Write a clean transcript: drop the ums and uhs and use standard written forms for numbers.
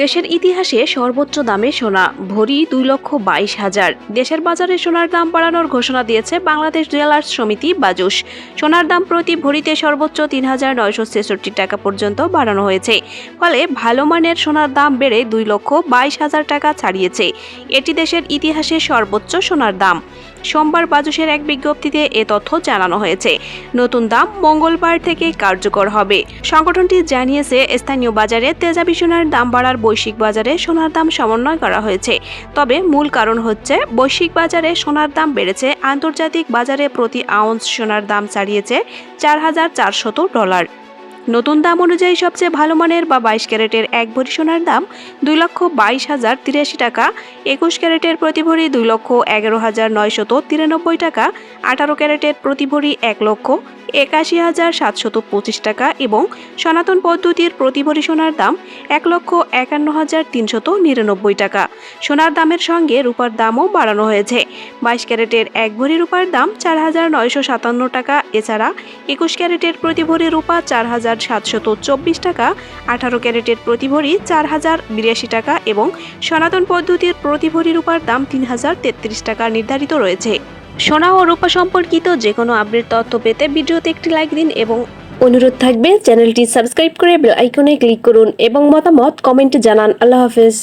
দেশের ইতিহাসে সর্বোচ্চ দামে সোনা ভরি 2,22,000। দেশের বাজারে সোনার দাম বাড়ানোর ঘোষণা দিয়েছে বাংলাদেশ জুয়েলার্স সমিতি বাজুস। সোনার দাম প্রতি ভরিতে সর্বোচ্চ 3,966 টাকা পর্যন্ত বাড়ানো হয়েছে। ফলে ভালো মানের সোনার দাম বেড়ে 2,22,000 টাকা ছাড়িয়েছে। এটি দেশের ইতিহাসে সর্বোচ্চ সোনার দাম। সোমবার বাজুসের এক বিজ্ঞপ্তিতে এ তথ্য জানানো হয়েছে। নতুন দাম মঙ্গলবার থেকে কার্যকর হবে। সংগঠনটি জানিয়েছে, স্থানীয় বাজারে তেজাবি সোনার দাম বাড়ার বৈশ্বিক বাজারে সোনার দাম সমন্বয় করা হয়েছে। তবে মূল কারণ হচ্ছে বৈশ্বিক বাজারে সোনার দাম বেড়েছে, আন্তর্জাতিক বাজারে প্রতি আউন্স সোনার দাম ছাড়িয়েছে $4,400। নতুন দাম অনুযায়ী সবচেয়ে ভালো মানের বা 22 ক্যারেটের 1 ভরি সোনার দাম 2,22,083 টাকা, 21 ক্যারেটের প্রতি ভরি 2,11,993 টাকা, 18 ক্যারেটের প্রতি ভরি 1,81,725 টাকা এবং সনাতন পদ্ধতির প্রতি ভরি সোনার দাম 1,51,399 টাকা। সোনার দামের সঙ্গে রূপার দামও বাড়ানো হয়েছে। 22 ক্যারেটের 1 ভরি রূপার দাম 4,957 টাকা। এছাড়া 21 ক্যারেটের প্রতি ভরি রূপা 4,724 টাকা, 18 ক্যারেটের প্রতি ভরি 4,082 টাকা এবং সনাতন পদ্ধতির প্রতি ভরি রূপার দাম 3,033 টাকা নির্ধারিত রয়েছে। সোনা ও রূপা সম্পর্কিত যে কোনো আপডেট তথ্য পেতে ভিডিওতে একটি লাইক দিন এবং অনুরোধ থাকবে চ্যানেলটি সাবস্ক্রাইব করে বেল আইকনে ক্লিক করুন এবং মতামত কমেন্টে জানান। আল্লাহ হাফেজ।